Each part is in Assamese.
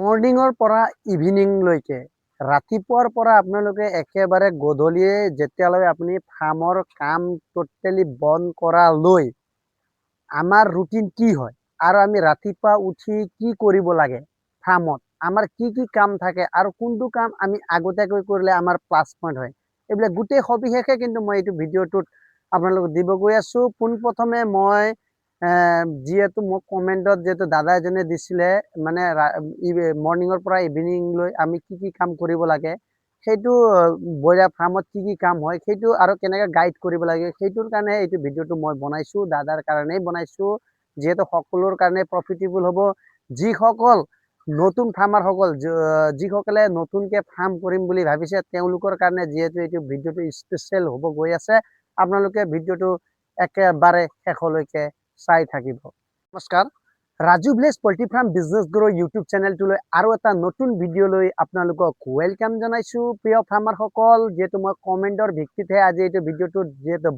মৰ্ণিঙৰ পৰা ইভিনিংলৈকে ৰাতিপুৱাৰ পৰা আপোনালোকে একেবাৰে গধূলিয়ে যেতিয়ালৈ আপুনি ফাৰ্মৰ কাম টোটেলি বন্ধ কৰালৈ আমাৰ ৰুটিন কি হয় আৰু আমি ৰাতিপুৱা উঠি কি কৰিব লাগে ফাৰ্মত আমাৰ কি কি কাম থাকে আৰু কোনটো কাম আমি আগতীয়াকৈ কৰিলে আমাৰ প্লাছ পইণ্ট হয় এইবিলাক গোটেই সবিশেষে কিন্তু মই এইটো ভিডিঅ'টোত আপোনালোকক দিব গৈ আছো। পোনপ্ৰথমে মই যিহেতু মোক কমেণ্টত যিহেতু দাদা এজনে দিছিলে মানে মৰ্ণিঙৰ পৰা ইভিনিংলৈ আমি কি কি কাম কৰিব লাগে সেইটো ব্ৰইলাৰ ফাৰ্মত কি কি কাম হয় সেইটো আৰু কেনেকৈ গাইড কৰিব লাগে সেইটোৰ কাৰণে এইটো ভিডিঅ'টো মই বনাইছোঁ, দাদাৰ কাৰণেই বনাইছোঁ যিহেতু সকলোৰ কাৰণে প্ৰফিটেবল হ'ব। যিসকল নতুন ফাৰ্মাৰসকল যিসকলে নতুনকৈ ফাৰ্ম কৰিম বুলি ভাবিছে তেওঁলোকৰ কাৰণে যিহেতু এইটো ভিডিঅ'টো স্পেচিয়েল হ'ব গৈ আছে, আপোনালোকে ভিডিঅ'টো একেবাৰে শেষলৈকে চাই থাকিব। নমস্কাৰ, Raju village poultry farm business গ্ৰ' ইউটিউব চেনেলটোলৈ আৰু এটা নতুন ভিডিঅ'লৈ আপোনালোকক ৱেলকাম জনাইছোঁ। প্ৰিয় ফাৰ্মাৰসকল, যিহেতু মই কমেণ্টৰ ভিত্তিতহে আজি এইটো ভিডিঅ'টো যিহেতু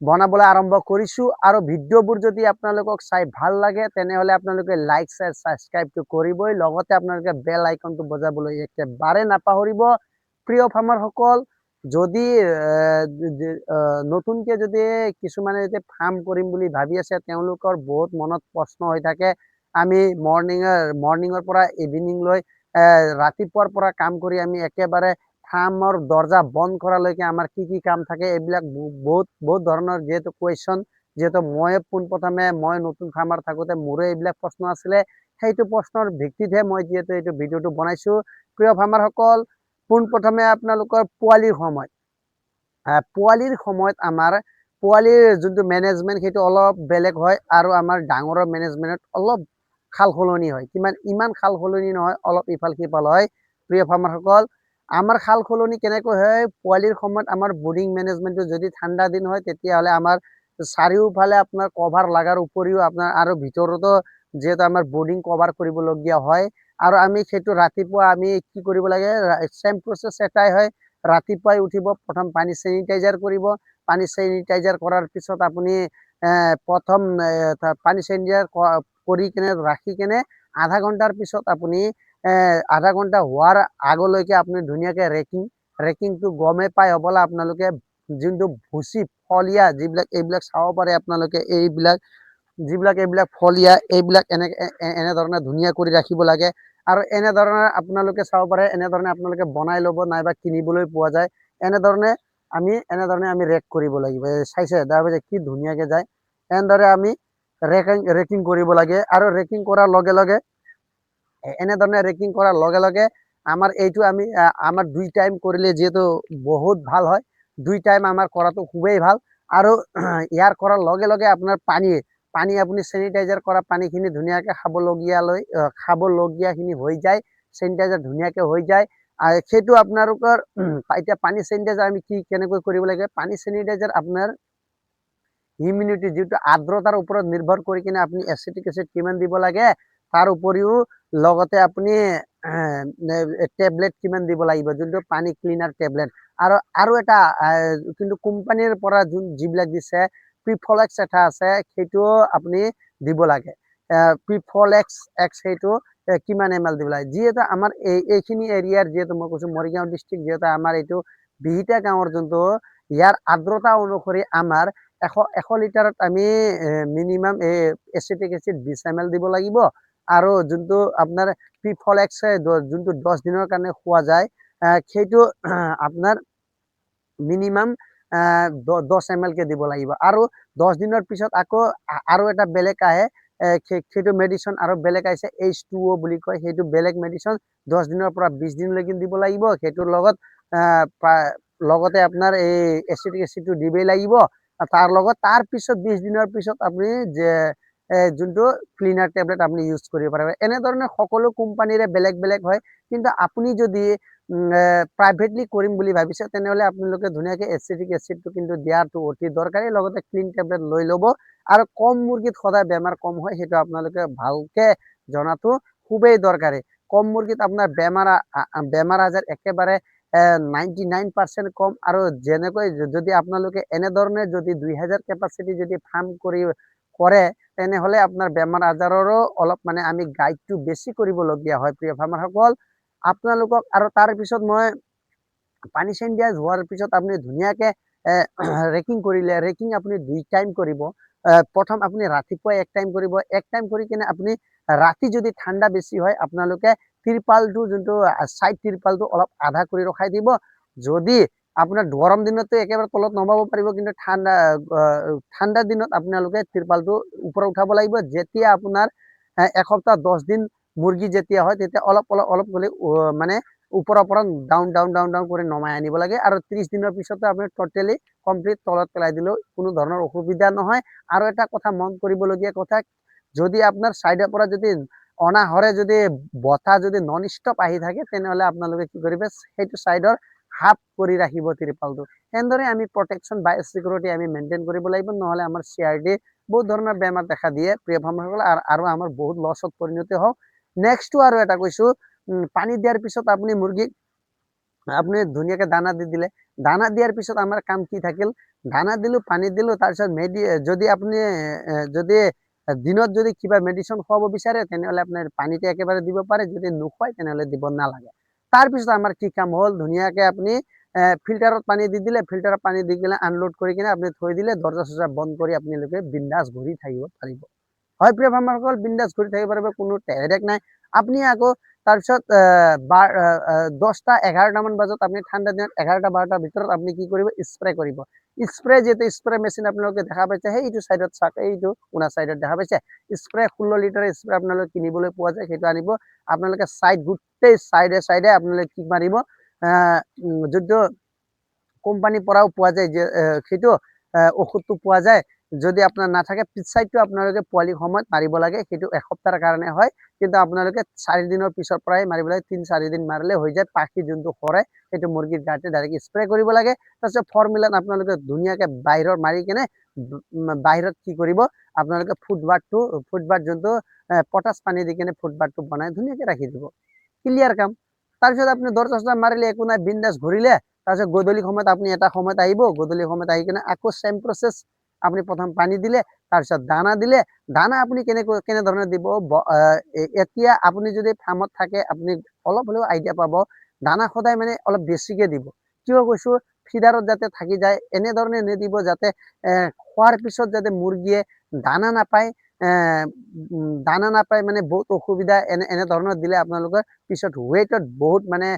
বনাবলৈ আৰম্ভ কৰিছোঁ আৰু ভিডিঅ'বোৰ যদি আপোনালোকক চাই ভাল লাগে তেনেহ'লে আপোনালোকে লাইক শ্বেয়াৰ ছাবস্ক্ৰাইবটো কৰিবই, লগতে আপোনালোকে বেল আইকনটো বজাবলৈ একেবাৰে নাপাহৰিব। প্ৰিয় ফাৰ্মাৰসকল, যদি নতুনকৈ যদি কিছুমানে যদি ফাৰ্ম কৰিম বুলি ভাবি আছে তেওঁলোকৰ বহুত মনত প্ৰশ্ন হৈ থাকে, আমি মৰ্ণিঙৰ পৰা ইভিনিংলৈ ৰাতিপুৱাৰ পৰা কাম কৰি আমি একেবাৰে ফাৰ্মৰ দৰ্জা বন্ধ কৰালৈকে আমাৰ কি কি কাম থাকে এইবিলাক বহুত ধৰণৰ যিহেতু কুৱেশ্যন, যিহেতু পোনপ্ৰথমে মই নতুন ফাৰ্মাৰ থাকোঁতে মোৰো এইবিলাক প্ৰশ্ন আছিলে, সেইটো প্ৰশ্নৰ ভিত্তিতহে মই যিহেতু এইটো ভিডিঅ'টো বনাইছোঁ। প্ৰিয় ফাৰ্মাৰসকল, পোনপ্ৰথমে আপোনালোকৰ পোৱালিৰ সময়ত আমাৰ পোৱালিৰ যোনটো মেনেজমেণ্ট সেইটো অলপ বেলেগ হয় আৰু আমাৰ ডাঙৰৰ মেনেজমেণ্টত অলপ সাল সলনি হয়। ইমান সাল সলনি নহয়, অলপ ইফাল সিফাল হয়। প্ৰিয় ফাৰ্মাৰসকল, আমাৰ সাল সলনি কেনেকৈ হয়, পোৱালিৰ সময়ত আমাৰ বৰ্ডিং মেনেজমেণ্টটো যদি ঠাণ্ডা দিন হয় তেতিয়াহ'লে আমাৰ চাৰিওফালে আপোনাৰ কভাৰ লগাৰ উপৰিও আপোনাৰ আৰু ভিতৰতো যিহেতু আমাৰ বৰ্ডিং কভাৰ কৰিবলগীয়া হয় আৰু আমি সেইটো ৰাতিপুৱা আমি কি কৰিব লাগে, চেম প্ৰচেছ এটাই হয়। ৰাতিপুৱাই উঠিব, প্ৰথম পানী চেনিটাইজাৰ কৰিব, পানী চেনিটাইজাৰ কৰাৰ পিছত আপুনি প্ৰথম পানী চেনিটাইজাৰ কৰি কেনে ৰাখি কেনে আধা ঘণ্টাৰ পিছত আপুনি আধা ঘণ্টা হোৱাৰ আগলৈকে আপুনি ধুনীয়াকৈ ৰেকিংটো গমে পাই হ'বলা আপোনালোকে যোনটো ভুচি ফলিয়া এইবিলাক চাব পাৰে আপোনালোকে, এইবিলাক ফলিয়া এইবিলাক এনেধৰণে ধুনীয়া কৰি ৰাখিব লাগে আৰু এনেধৰণে আপোনালোকে চাব পাৰে, এনেধৰণে আপোনালোকে বনাই ল'ব নাইবা কিনিবলৈ পোৱা যায়। এনেধৰণে আমি ৰেক কৰিব লাগিব। চাইছে তাৰপিছত কি ধুনীয়াকৈ যায়, এনেদৰে আমি ৰেকিং কৰিব লাগে আৰু ৰেকিং কৰাৰ লগে লগে আমাৰ এইটো আমাৰ 2 টাইম কৰিলে যিহেতু বহুত ভাল হয়, 2 টাইম আমাৰ কৰাটো খুবেই ভাল আৰু ইয়াৰ কৰাৰ লগে লগে আপোনাৰ পানী আপুনি চেনিটাইজাৰ কৰা পানীখিনি ধুনীয়াকৈ খাবলগীয়াখিনি হৈ যায়, চেনিটাইজাৰ ধুনীয়াকৈ হৈ যায়। সেইটো আপোনালোকৰ এতিয়া পানী চেনিটাইজাৰ আমি কেনেকৈ কৰিব লাগে, পানী চেনিটাইজাৰ আপোনাৰ হিউমিডিটি যিটো আৰ্দ্ৰতাৰ ওপৰত নিৰ্ভৰ কৰি কিনে আপুনি এচিটিক এচিড কিমান দিব লাগে, তাৰ উপৰিও লগতে আপুনি টেবলেট কিমান দিব লাগিব, যোনটো পানী ক্লিনাৰ টেবলেট। আৰু এটা কিন্তু কোম্পানীৰ পৰা যিবিলাক দিছে প্ৰিফলেক্স এটা আছে, সেইটো আপুনি দিব লাগে। প্ৰিফলেক্স সেইটো কিমান ml দিব লাগে। যিহেতু আমাৰ এইখিনি এৰিয়াৰ যিহেতু মই কৈছোঁ মৰিগাঁও ডিষ্ট্ৰিক্ট, যিহেতু আমাৰ এইটো বিহিতা গাঁৱৰ যোনটো ইয়াৰ আৰ্দ্ৰতা অনুসৰি আমাৰ 100 লিটাৰত আমি মিনিমাম এচিটিক এচিড 20 ml দিব লাগিব আৰু যোনটো আপোনাৰ প্ৰিফলেক্স যোনটো 10 দিনৰ কাৰণে খোৱা যায় সেইটো আপোনাৰ মিনিমাম 10 ml কে দিব লাগিব আৰু 10 দিনৰ পিছত আকৌ আৰু এটা বেলেগ আহে, সেইটো মেডিচিন আৰু বেলেগ আহিছে H2O বুলি কয়, সেইটো বেলেগ মেডিচিন 10 দিনৰ পৰা 20 দিনলৈকে দিব লাগিব। সেইটোৰ লগতে আপোনাৰ এই এচিটিক এচিডটো দিবই লাগিব। তাৰ পিছত 20 দিনৰ পিছত আপুনি যোনটো ক্লিনাৰ টেবলেট আপুনি ইউজ কৰিব পাৰিব। এনেধৰণে সকলো কোম্পানীৰে বেলেগ বেলেগ হয়, কিন্তু আপুনি যদি প্ৰাইভেটলি কৰিম বুলি ভাবিছে তেনেহ'লে আপোনালোকে ধুনীয়াকৈ এচিটিক এচিডটো কিন্তু দিয়াটো অতি দৰকাৰী, লগতে ক্লিন টেবলেট লৈ ল'ব আৰু কম মুৰ্গীত সদায় বেমাৰ কম হয় সেইটো আপোনালোকে ভালকৈ জনাটো খুবেই দৰকাৰী। কম মুৰ্গীত আপোনাৰ বেমাৰ আজাৰ একেবাৰে 99% কম আৰু যেনেকৈ যদি আপোনালোকে এনেধৰণে যদি 2000 কেপাচিটি যদি ফাৰ্ম কৰে তেনেহ'লে আপোনাৰ বেমাৰ আজাৰৰো অলপ মানে আমি গাইডটো বেছি কৰিবলগীয়া হয় প্ৰিয় ফাৰ্মাৰসকল। আপোনালোকক আৰু তাৰ পিছত মই পানী চানী দিয়া হোৱাৰ পিছত আপুনি ধুনীয়াকে ৰেকিং কৰিলে, ৰেকিং আপুনি 2 টাইম কৰিব। প্ৰথম আপুনি ৰাতিপুৱা 1 টাইম কৰিব, 1 টাইম কৰি কিনে আপুনি ৰাতি যদি ঠাণ্ডা বেছি হয় আপোনালোকে তিৰপালটো যোনটো চাইড তিৰপালটো অলপ আধা কৰি ৰখাই দিব। যদি আপোনাৰ গৰম দিনতো একেবাৰে তলত নমাব পাৰিব, কিন্তু ঠাণ্ডা দিনত আপোনালোকে তিৰপালটো ওপৰত উঠাব লাগিব। যেতিয়া আপোনাৰ এসপ্তাহ 10 দিন মুৰ্গী যেতিয়া হয় তেতিয়া অলপ অলপ অলপ কৰি মানে ওপৰৰ পৰা ডাউন ডাউন ডাউন ডাউন কৰি নমাই আনিব লাগে। আৰু 30 দিনৰ পিছতে আপুনি টোটেলি কমপ্লিট তলত পেলাই দিলেও কোনো ধৰণৰ অসুবিধা নহয়। আৰু এটা কথা মন কৰিবলগীয়া কথা, যদি আপোনাৰ চাইডৰ পৰা যদি অনাহৰে যদি বতাহ যদি নন ষ্টপ আহি থাকে তেনেহ'লে আপোনালোকে কি কৰিব, সেইটো চাইডৰ হাফ কৰি ৰাখিব তিৰপালটো। এনেদৰে আমি প্ৰটেকশ্যন বাই চিকিউৰিটি আমি মেইনটেইন কৰিব লাগিব, নহ'লে আমাৰ CRD বহুত ধৰণৰ বেমাৰ দেখা দিয়ে প্ৰিয় ফাৰ্মাৰসকল, আৰু আমাৰ বহুত লছত পৰিণত হওক। নেক্সটটো আৰু এটা কৈছো, পানী দিয়াৰ পিছত আপুনি মুৰ্গীক আপুনি ধুনীয়াকে দানা দি দিলে। দানা দিয়াৰ পিছত আমাৰ কাম কি থাকিল, দানা দিলো, পানী দিলো, তাৰপিছত যদি আপুনি যদি দিনত যদি কিবা মেডিচিন খুৱাব বিচাৰে তেনেহ'লে আপোনাৰ পানীতে একেবাৰে দিব পাৰে, যদি নোখুৱাই তেনেহ'লে দিব নালাগে। তাৰপিছত আমাৰ কি কাম হ'ল, ধুনীয়াকে আপুনি ফিল্টাৰত পানী দি দিলে, ফিল্টাৰত পানী দি কিনে আনলোড কৰি কিনে আপুনি থৈ দিলে, দৰ্জা চৰ্জা বন্ধ কৰি আপোনালোকে বিন্দাছ ঘূৰি থাকিব পাৰিব। হয় প্ৰিয় ফাৰ্মাৰসকল, বিন্দাছ ঘূৰি থাকিব পাৰিব, কোনো হেডেক নাই। আপুনি আকৌ তাৰপিছত 10টা 11টা মান বজাত আপুনি ঠাণ্ডা দিনত 11টা 12টাৰ ভিতৰত আপুনি কি কৰিব, স্প্ৰে কৰিব। স্প্ৰে যিহেতু স্প্ৰে মেচিন আপোনালোকে দেখা পাইছে, সেইটো চাইডত চাওক, এইটো কোনা চাইডত দেখা পাইছে স্প্ৰে 16 লিটাৰ স্প্ৰে আপোনালোকে কিনিবলৈ পোৱা যায়, সেইটো আনিব। আপোনালোকে গোটেই চাইডে চাইডে আপোনালোকে কি মাৰিব, যোনটো কোম্পানীৰ পৰাও পোৱা যায় যে সেইটো ঔষধটো পোৱা যায়। যদি আপোনাৰ নাথাকে পিছ চাইডটো আপোনালোকে পোৱালি সময়ত মাৰিব লাগে, সেইটো এসপ্তাহৰ কাৰণে হয়, কিন্তু আপোনালোকে 4 দিনৰ পিছৰ পৰাই মাৰিব লাগে। 3-4 দিন মাৰিলে হৈ যায়। পাখি যোনটো সৰে সেইটো মুৰ্গীৰ গাতে ডাইৰেক্ট স্প্ৰে কৰিব লাগে। তাৰপিছত ফৰ্মুলাত আপোনালোকে ধুনীয়াকে বাহিৰত মাৰি কেনে বাহিৰত কি কৰিব, আপোনালোকে ফুটবাথ যোনটো পটাছ পানী দি কেনে ফুটবাথটো বনাই ধুনীয়াকে ৰাখি দিব, ক্লিয়াৰ কাম। তাৰপিছত আপুনি দৰ্জা চৰ্জা মাৰিলে, একো নাই, বিন্দাছ ঘূৰিলে। তাৰপিছত গধূলি সময়ত আপুনি এটা সময়ত আহিব, গধূলি সময়ত আহি কিনে আকৌ চেম প্ৰচেছ, আপুনি প্ৰথম পানী দিলে, তাৰপিছত দানা দিলে। দানা আপুনি কেনেধৰণে দিব, এতিয়া আপুনি যদি ফাৰ্মত থাকে আপুনি অলপ হ'লেও আইডিয়া পাব, দানা সদায় মানে অলপ বেছিকে দিব। কিয় কৈছো, ফিডাৰত যাতে থাকি যায়, এনেধৰণে নিদিব যাতে খোৱাৰ পিছত যাতে মুৰ্গীয়ে দানা নাপায়, দানা নাপায় মানে বহুত অসুবিধা। এনেধৰণৰ দিলে আপোনালোকৰ পিছত ৱেটত বহুত মানে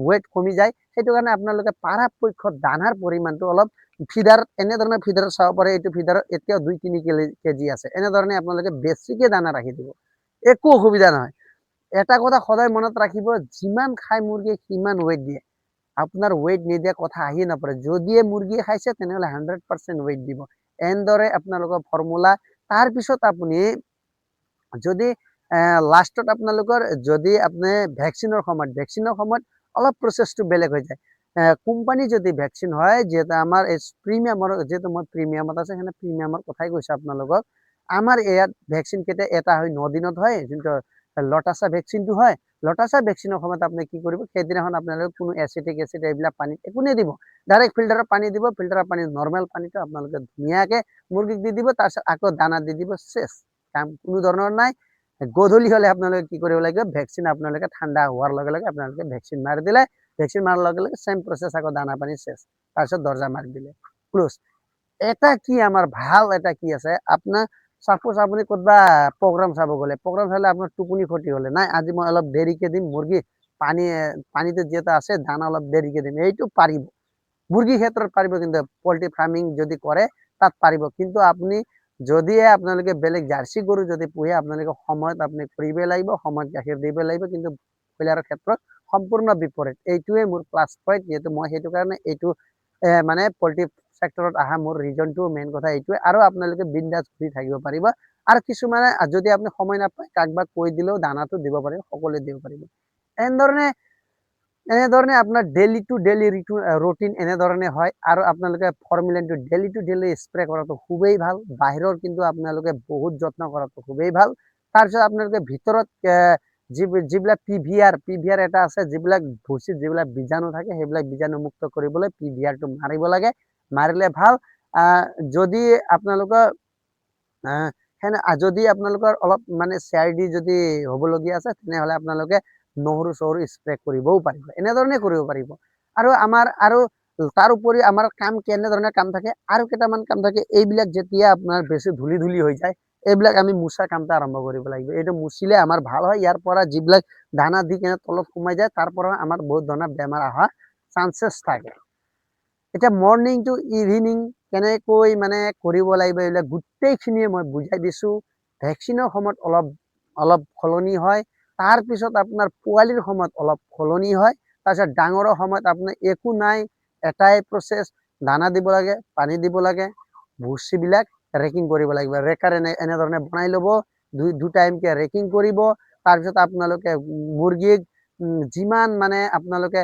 ৱেট কমি যায়। সেইটো কাৰণে আপোনালোকে পৰাপক্ষত দানাৰ পৰিমাণটো অলপ ফিডাৰত, এনেধৰণৰ ফিডাৰত চাব পাৰে, এইটো ফিডাৰত এতিয়াও 2-3 কেজি আছে, এনেধৰণে আপোনালোকে বেছিকে দানা ৰাখি দিব, একো অসুবিধা নহয়। এটা কথা সদায় মনত ৰাখিব, যিমান খাই মুৰ্গীয়ে সিমান ৱেট দিয়ে। আপোনাৰ ৱেট নিদিয়া কথা আহিয়ে নপৰে। যদিয়ে মুৰ্গীয়ে খাইছে তেনেহ'লে 100% ৱেট দিব। এনেদৰে আপোনালোকৰ ফৰ্মুলা। তাৰপিছত আপুনি যদি লাষ্টত আপোনালোকৰ যদি আপুনি ভেকচিনৰ সময়ত অলপ প্ৰচেছটো বেলেগ হৈ যায়। কোম্পানী যদি ভেকচিন হয়, যিহেতু আমাৰ প্ৰিমিয়ামৰ, যিহেতু মই প্ৰিমিয়ামত আছে সেইকাৰণে প্ৰিমিয়ামৰ কথাই কৈছো আপোনালোকক। আমাৰ ইয়াত ভেকচিন কেতিয়া এটা হয়, 9 দিনত হয়, যোনটো লটাছা ভেকচিনটো হয়। লটাছা ভেকচিনৰ সময়ত আপুনি কি কৰিব, সেইদিনাখন আপোনালোকে কোনো এচিটিক এচিড এইবিলাক পানীত একো নিদিব, ডাইৰেক্ট ফিল্টাৰৰ পানী দিব। ফিল্টাৰৰ পানী নৰ্মেল পানীটো আপোনালোকে ধুনীয়াকে মুৰ্গীক দি দিব, তাৰপিছত আকৌ দানা দি দিব, চেছ, কাম কোনো ধৰণৰ নাই। গধূলি হ'লে আপোনালোকে কি কৰিব লাগিব, ভেকচিন আপোনালোকে ঠাণ্ডা হোৱাৰ লগে লগে আপোনালোকে ভেকচিন মাৰি দিলে, ভেকচিন মাৰাৰ লগে লগে চেম প্ৰচেছ, আকৌ দানা পানী চেছ, তাৰপিছত দৰ্জা মাৰি দিলে, ক্লোজ। এটা কি আমাৰ ভাল এটা কি আছে, আপোনাৰ চাপোজ আপুনি ক'ৰবা প্ৰগ্ৰাম চাব গ'লে, প্ৰগ্ৰাম চালে আপোনাৰ টোপনি ক্ষতি হ'লে, নাই আজি মই অলপ দেৰিকে দিম মুৰ্গী, পানীটো যিহেতু আছে, দানা অলপ দেৰিকে দিম, এইটো পাৰিব। মুৰ্গীৰ ক্ষেত্ৰত পাৰিব, কিন্তু পল্ট্ৰি ফাৰ্মিং যদি কৰে তাত পাৰিব। কিন্তু আপুনি যদিহে আপোনালোকে বেলেগ জাৰ্চি গৰু যদি পোহে, আপোনালোকে সময়ত আপুনি কৰিবই লাগিব, সময়ত গাখীৰ দিবই লাগিব। কিন্তু ব্ৰইলাৰৰ ক্ষেত্ৰত সম্পূৰ্ণ বিপৰীত। এইটোৱে মোৰ প্লাছ পইণ্ট, যিহেতু মই সেইটো কাৰণে এইটো মানে পল্ট্ৰি চেক্টৰত অহা মোৰ ৰিজনটো, মেইন কথা এইটোৱে। আৰু আপোনালোকে বিন্দাছ ঘূৰি থাকিব পাৰিব। আৰু কিছুমানে যদি আপুনি সময় নাপায়, কাৰোবাক কৈ দিলেও দানাটো দিব পাৰিব, সকলোৱে দিব পাৰিব। এনেধৰণে আপোনাৰ ডেইলি টু ডেইলি ৰুটিন এনেধৰণে হয়। আৰু আপোনালোকে ফৰ্মুলাটো ডেইলি টু ডেইলি স্প্ৰে কৰাটো খুবেই ভাল। বাহিৰৰ কিন্তু আপোনালোকে বহুত যত্ন কৰাটো খুবেই ভাল। তাৰপিছত আপোনালোকে ভিতৰত যিবিলাক পিভিআৰ এটা আছে, যিবিলাক ভুচিত যিবিলাক বীজাণু থাকে, সেইবিলাক বীজাণুমুক্ত কৰিবলৈ পিভিআৰটো মাৰিব লাগে, মাৰিলে ভাল। যদি আপোনালোকৰ যদি আপোনালোকৰ অলপ মানে CRD যদি হ'বলগীয়া আছে তেনেহ'লে আপোনালোকে নহৰু চহৰু স্প্ৰে কৰিবও পাৰিব, এনেধৰণে কৰিব পাৰিব। আৰু তাৰ উপৰি আমাৰ কাম কেনেধৰণে কাম থাকে, আৰু কেইটামান কাম থাকে। এইবিলাক যেতিয়া আপোনাৰ বেছি ধূলি হৈ যায়, এইবিলাক আমি মুচা কামটা আৰম্ভ কৰিব লাগিব। এইটো মুচিলে আমাৰ ভাল হয়। ইয়াৰ পৰা যিবিলাক দানা দি কেনে তলত সোমাই যায়, তাৰ পৰা আমাৰ বহুত ধৰণৰ বেমাৰ অহা চান্সেছ থাকে। এতিয়া মৰ্নিং টু ইভিনিং কেনেকৈ মানে কৰিব লাগিব, এইবিলাক গোটেইখিনিয়ে মই বুজাই দিছোঁ। ভেকচিনৰ সময়ত অলপ সলনি হয়, তাৰপিছত আপোনাৰ পোৱালিৰ সময়ত অলপ সলনি হয়, তাৰপিছত ডাঙৰৰ সময়ত আপোনাৰ একো নাই, এটাই প্ৰচেছ, দানা দিব লাগে, পানী দিব লাগে, ভুচিবিলাক ৰেকিং কৰিব লাগিব। ৰেকাৰ এনেধৰণে বনাই ল'ব, দুই টাইমকে ৰেকিং কৰিব। তাৰপিছত আপোনালোকে মুৰ্গীক যিমান মানে আপোনালোকে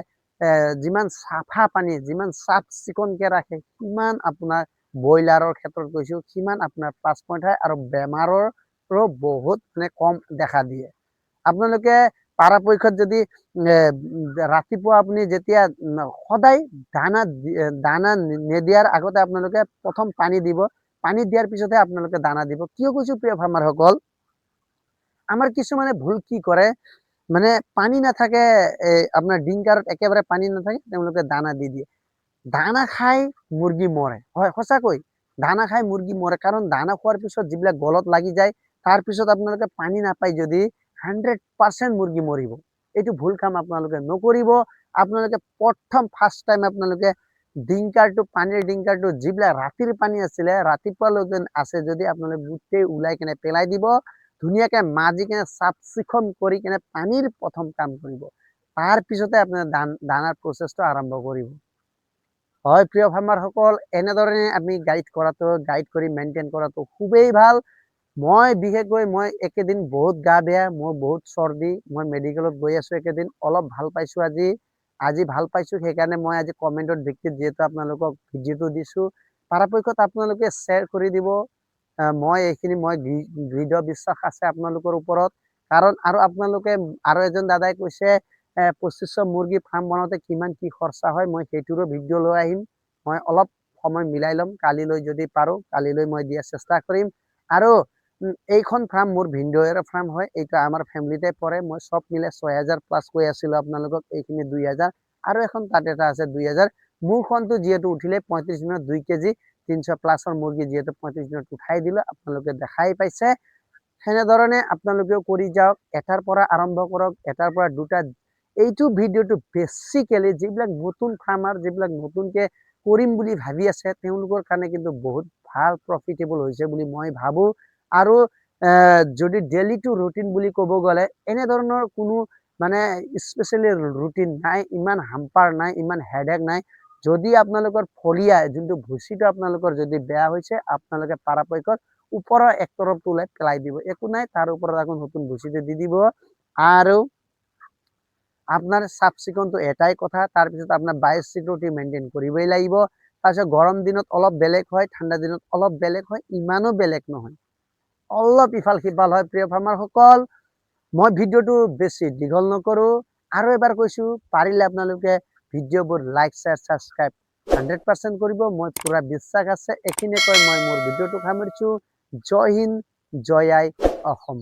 যিমান চাফা পানী, যিমান চাফ চিকুণকে ৰাখে, সিমান আপোনাৰ ব্ৰইলাৰৰ ক্ষেত্ৰত কৈছোঁ, সিমান আপোনাৰ প্লাছ পইণ্ট হয় আৰু বেমাৰৰো বহুত মানে কম দেখা দিয়ে। আপোনালোকে পৰাপক্ষত যদি ৰাতিপুৱা আপুনি যেতিয়া সদায় দানা নিদিয়াৰ আগতে আপোনালোকে প্ৰথম পানী দিব, পানী দিয়াৰ পিছতহে আপোনালোকে দানা দিব। কিয় কৈছোঁ প্ৰিয় ফাৰ্মাৰসকল, আমাৰ কিছুমানে ভুল কি কৰে, মানে পানী নাথাকে, আপোনাৰ ডিংকাৰত একেবাৰে পানী নাথাকে, তেওঁলোকে দানা দি দিয়ে। দানা খাই মুৰ্গী মৰে, হয় সঁচাকৈ দানা খাই মুৰ্গী মৰে। কাৰণ দানা খোৱাৰ পিছত যিবিলাক গলত লাগি যায়, তাৰপিছত আপোনালোকে পানী নাপায় যদি 100% মুৰ্গী মৰিব। এইটো ভুল কাম আপোনালোকে নকৰিব। আপোনালোকে প্ৰথম ফাৰ্ষ্ট টাইম আপোনালোকে পানীৰ ডিংকাৰটো যিবিলাক ৰাতিৰ পানী আছিলে, ৰাতিপুৱালৈকে আছে যদি আপোনালোকে গোটেই ওলাই কেনে পেলাই দিব, ধুনীয়াকে মাজি কেনে চাফ চিকুণ কৰি কেনে পানীৰ প্ৰথম কাম কৰিব, তাৰপিছতে আপোনাৰ দানাৰ প্ৰচেছটো আৰম্ভ কৰিব। হয় প্ৰিয় ফাৰ্মাৰসকল, এনেধৰণে আমি গাইড কৰি মেইনটেইন কৰাটো খুবেই ভাল। মই বিশেষকৈ একেদিন বহুত গা বেয়া, মোৰ বহুত চৰ্দি, মই মেডিকেলত গৈ আছোঁ একেদিন, অলপ ভাল পাইছোঁ আজি ভাল পাইছোঁ। সেইকাৰণে মই আজি কমেণ্টৰ ভিত্তিত যিহেতু আপোনালোকক ভিডিঅ'টো দিছোঁ, পৰাপক্ষত আপোনালোকে শ্বেয়াৰ কৰি দিব। মই দৃঢ় বিশ্বাস আছে আপোনালোকৰ ওপৰত। কাৰণ আপোনালোকে এজন দাদাই কৈছে 2500 মুৰ্গী ফাৰ্ম বনাওঁতে কিমান কি খৰচা হয়, মই সেইটোৰো ভিডিঅ' লৈ আহিম। মই অলপ সময় মিলাই ল'ম, কালিলৈ যদি পাৰোঁ, কালিলৈ মই দিয়াৰ চেষ্টা কৰিম। আৰু এইখন ফাৰ্ম মোৰ ভিনদেউৰ ফাৰ্ম হয়, এইটো আমাৰ ফেমিলিতে পৰে। মই চব মিলাই 6000 প্লাছ কৈ আছিলোঁ আপোনালোকক, এইখিনি 2000, আৰু এখন তাত এটা আছে 2000। মোৰখনটো যিহেতু উঠিলে 35 দিনত 2 কেজি 300 প্লাছৰ মুৰ্গী যিহেতু 35 দিনত উঠাই দিলোঁ, আপোনালোকে দেখাই পাইছে। সেনেধৰণে আপোনালোকেও কৰি যাওক, এটাৰ পৰা আৰম্ভ কৰক, এটাৰ পৰা দুটা। এইটো ভিডিঅ'টো বেছিকেলি যিবিলাক নতুন ফাৰ্মাৰ, যিবিলাক নতুনকে কৰিম বুলি ভাবি আছে, তেওঁলোকৰ কাৰণে কিন্তু বহুত ভাল প্ৰফিটেবল হৈছে বুলি মই ভাবোঁ। আৰু যদি ডেইলি টু ৰুটিন বুলি ক'ব গ'লে, এনেধৰণৰ কোনো মানে স্পেচিয়েলি ৰুটিন নাই, ইমান হাম্পাৰ নাই, ইমান হেডেক নাই। যদি আপোনালোকৰ ফলিয়া যোনটো ভুচিটো আপোনালোকৰ যদি বেয়া হৈছে, আপোনালোকে পৰাপক্ষত ওপৰৰ এক তৰফটো ওলাই পেলাই দিব, একো নাই, তাৰ ওপৰত আকৌ নতুন ভুচিটো দি দিব। আৰু আপনাৰ চাফ চিকুণটো এটাই কথা, তাৰপিছত আপোনাৰ বায়োচিকিউৰিটি মেইনটেইন কৰিবই লাগিব। তাৰপিছত গৰম দিনত অলপ বেলেগ হয়, ঠাণ্ডা দিনত অলপ বেলেগ হয়, ইমানো বেলেগ নহয়, অলপ ইফাল সিফাল হয়। প্ৰিয় ফাৰ্মাৰসকল, মই ভিডিঅ'টো বেছি দীঘল নকৰোঁ। আৰু এবাৰ কৈছোঁ, পাৰিলে আপোনালোকে ভিডিঅ'বোৰ লাইক শ্বেয়াৰ ছাবস্ক্ৰাইব 100% কৰিব। মই পুৰা বিশ্বাস আছে। এইখিনিয়ে কৈ মই মোৰ ভিডিঅ'টো সামৰিছোঁ। জয় হিন্দ, জয় আই অসম।